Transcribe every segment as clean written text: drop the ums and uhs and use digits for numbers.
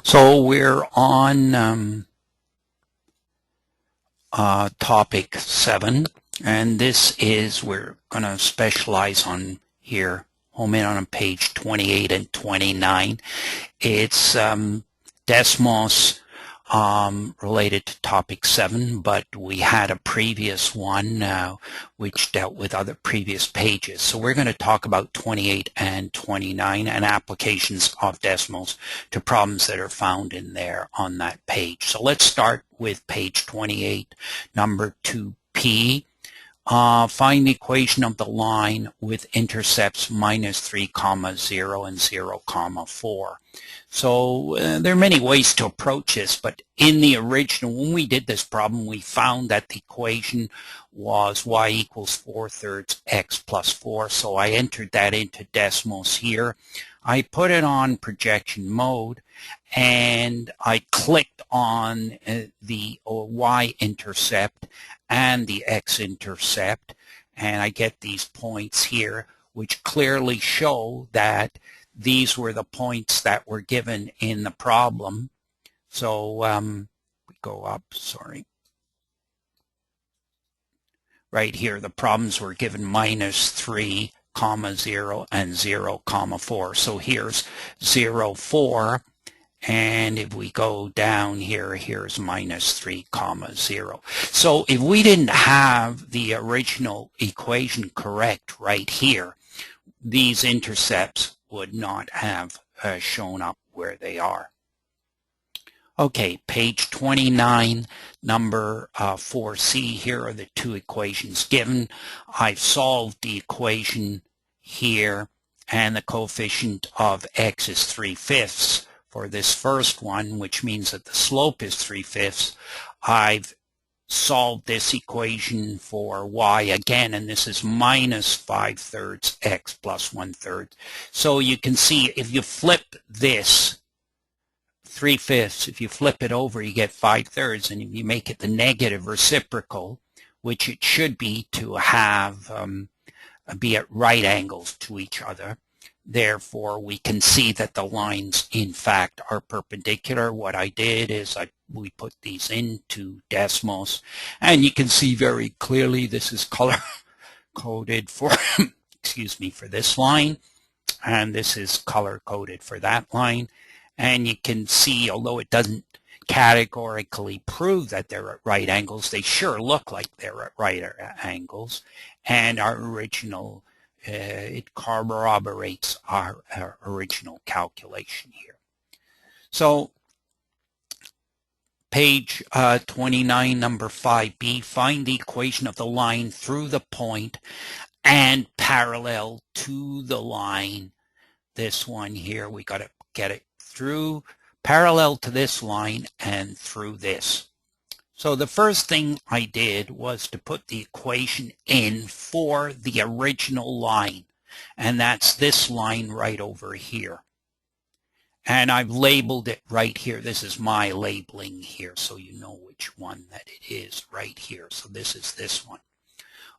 So we're on topic 7, and this is, we're going to specialize on here, home in on page 28 and 29. It's Desmos related to topic 7, but we had a previous one which dealt with other previous pages. So we're going to talk about 28 and 29 and applications of Desmos to problems that are found in there on that page. So let's start with page 28, number 2P. Find the equation of the line with intercepts -3, 0 and 0, 4. So there are many ways to approach this, but in the original, when we did this problem, we found that the equation was y equals 4/3 x plus 4. So I entered that into Desmos here. I put it on projection mode, and I clicked on the y-intercept and the x-intercept, and I get these points here, which clearly show that these were the points that were given in the problem. So we go up, sorry. Right here, the problems were given -3, 0 and 0, 4. So here's 0, 4. And if we go down here, here's -3, 0. So if we didn't have the original equation correct right here, these intercepts would not have shown up where they are. Okay, page 29, number 4C. Here are the two equations given. I've solved the equation here, and the coefficient of x is 3/5 for this first one, which means that the slope is 3/5. I've solved this equation for y again, and this is -5/3 x plus 1/3. So you can see if you flip this 3/5, if you flip it over, you get 5/3, and if you make it the negative reciprocal, which it should be to have be at right angles to each other. Therefore, we can see that the lines, in fact, are perpendicular. What I did is we put these into Desmos, and you can see very clearly this is color-coded for, excuse me, for this line, and this is color-coded for that line. And you can see, although it doesn't categorically prove that they're at right angles, they sure look like they're at right angles, and our original it corroborates our original calculation here. So page 29, number 5B, find the equation of the line through the point and parallel to the line. This one here, we got to get it through, parallel to this line and through this. So the first thing I did was to put the equation in for the original line, and that's this line right over here. And I've labeled it right here. This is my labeling here, so you know which one that it is right here. So this is this one.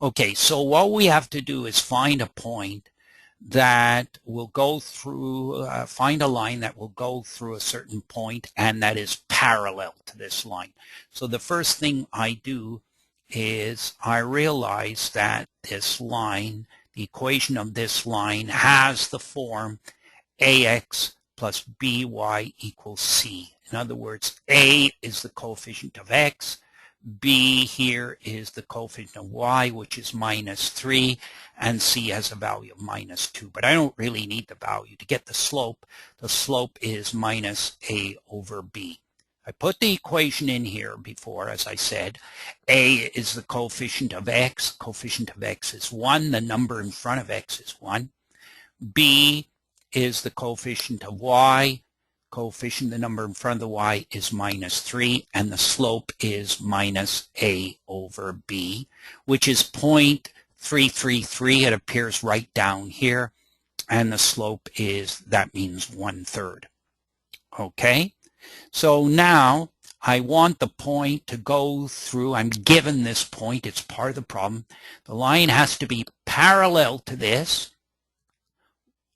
Okay, so what we have to do is find a point that will go through, find a line that will go through a certain point and that is parallel to this line. So the first thing I do is I realize that this line, the equation of this line, has the form ax plus by equals c. In other words, a is the coefficient of x, b here is the coefficient of y, which is -3, and c has a value of -2. But I don't really need the value. To get the slope is -a/b. I put the equation in here before, as I said. A is the coefficient of x. Coefficient of x is 1. The number in front of x is 1. B is the coefficient of y. Coefficient, the number in front of the y is -3, and the slope is -a/b, which is 0.333. It appears right down here, and the slope is, that means 1/3. Okay, so now I want the point to go through, I'm given this point, it's part of the problem. The line has to be parallel to this,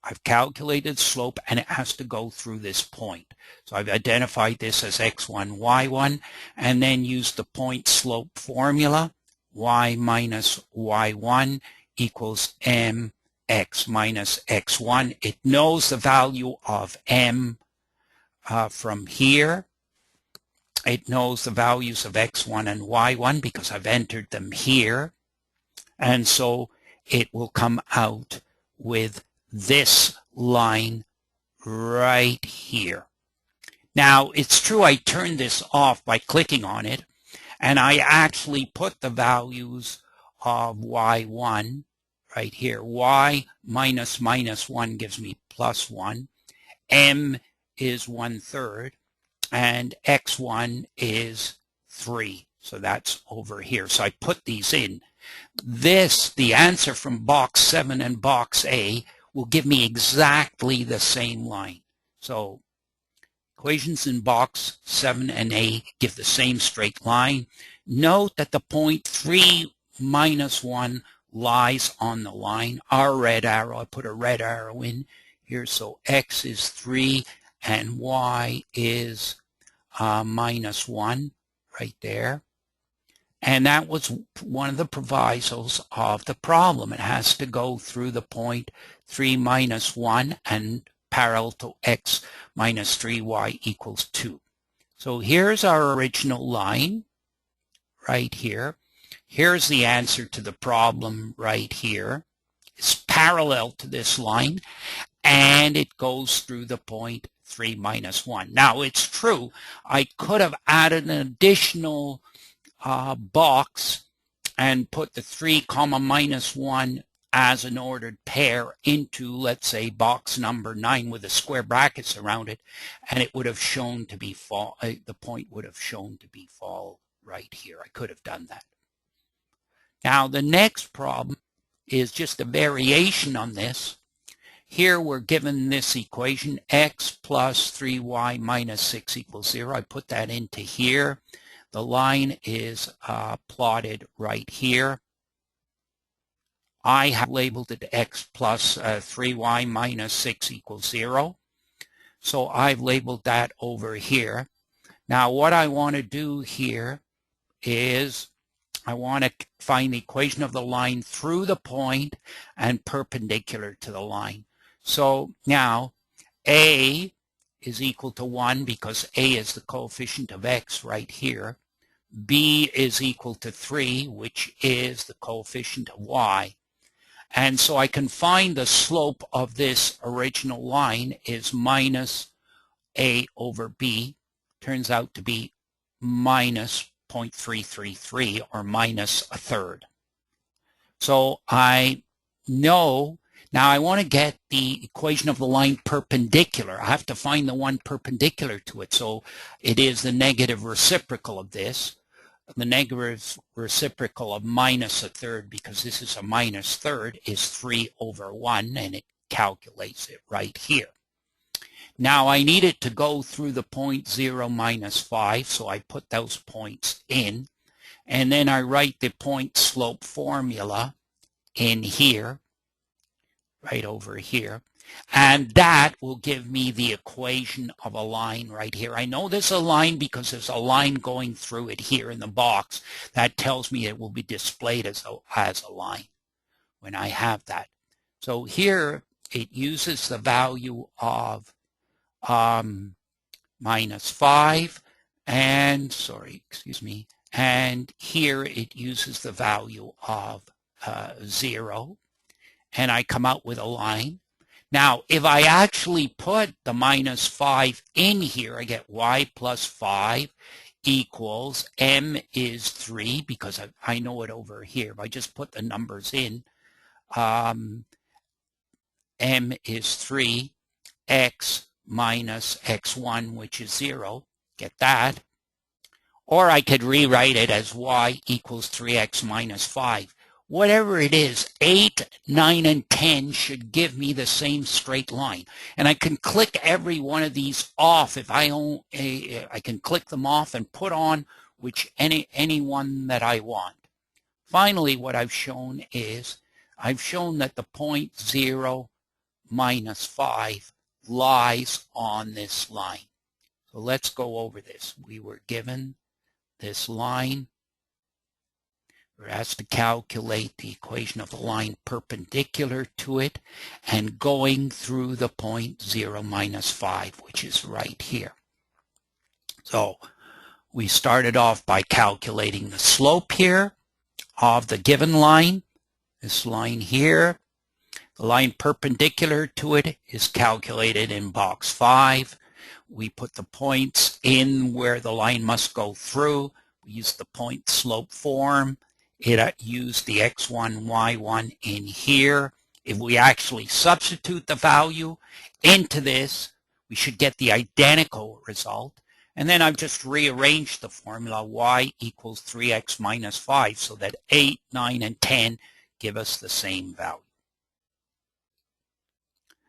I've calculated slope, and it has to go through this point. So I've identified this as x1, y1, and then used the point slope formula. Y minus y1 equals mx minus x1. It knows the value of m from here. It knows the values of x1 and y1 because I've entered them here. And so it will come out with this line right here. Now, it's true I turned this off by clicking on it, and I actually put the values of y1 right here. Y minus minus 1 gives me plus 1. M is 1/3, and x1 is 3. So that's over here. So I put these in. The answer from box 7 and box A will give me exactly the same line. So equations in box 7 and A give the same straight line. Note that the point 3 minus 1 lies on the line. Our red arrow, I put a red arrow in here, so x is 3 and y is minus 1 right there. And that was one of the provisos of the problem. It has to go through the point 3 minus 1 and parallel to x minus 3y equals 2. So here's our original line right here. Here's the answer to the problem right here. It's parallel to this line, and it goes through the point 3 minus 1. Now, it's true, I could have added an additional box and put the 3 comma minus 1 as an ordered pair into, let's say, box number 9 with the square brackets around it, and it would have shown to be the point would have shown to be fall right here. I could have done that. Now, the next problem is just a variation on this. Here we're given this equation, x plus 3y minus 6 equals 0. I put that into here. The line is plotted right here. I have labeled it x plus 3y minus 6 equals 0. So I've labeled that over here. Now what I want to do here is I want to find the equation of the line through the point and perpendicular to the line. So now a is equal to 1 because a is the coefficient of x right here. B is equal to 3, which is the coefficient of y. And so I can find the slope of this original line is minus a over b. Turns out to be minus 0.333 or minus 1/3. So I know, now I want to get the equation of the line perpendicular. I have to find the one perpendicular to it. So it is the negative reciprocal of this. The negative reciprocal of minus 1/3, because this is a minus 1/3, is 3 over 1, and it calculates it right here. Now I need it to go through the point 0 minus 5, so I put those points in, and then I write the point slope formula in here, right over here, and that will give me the equation of a line right here. I know there's a line because there's a line going through it here in the box. That tells me it will be displayed as a line when I have that. So here it uses the value of minus 5 and, and here it uses the value of 0, and I come out with a line. Now, if I actually put the minus 5 in here, I get y plus 5 equals m is 3, because I know it over here. If I just put the numbers in, m is 3, x minus x1, which is 0. Get that? Or I could rewrite it as y equals 3x minus 5. Whatever it is, 8, 9, and 10 should give me the same straight line. And I can click every one of these off. If I can click them off and put on any one that I want. Finally, what I've shown is I've shown that the point 0 minus 5 lies on this line. So let's go over this. We were given this line. We're asked to calculate the equation of the line perpendicular to it and going through the point 0 minus 5, which is right here. So we started off by calculating the slope here of the given line. This line here, the line perpendicular to it is calculated in box 5. We put the points in where the line must go through. We use the point slope form. It used the x1, y1 in here. If we actually substitute the value into this, we should get the identical result. And then I've just rearranged the formula y equals 3x minus 5 so that 8, 9, and 10 give us the same value.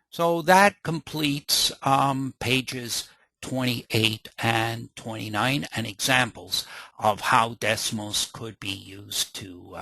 So that completes pages 28 and 29 and examples of how Desmos could be used to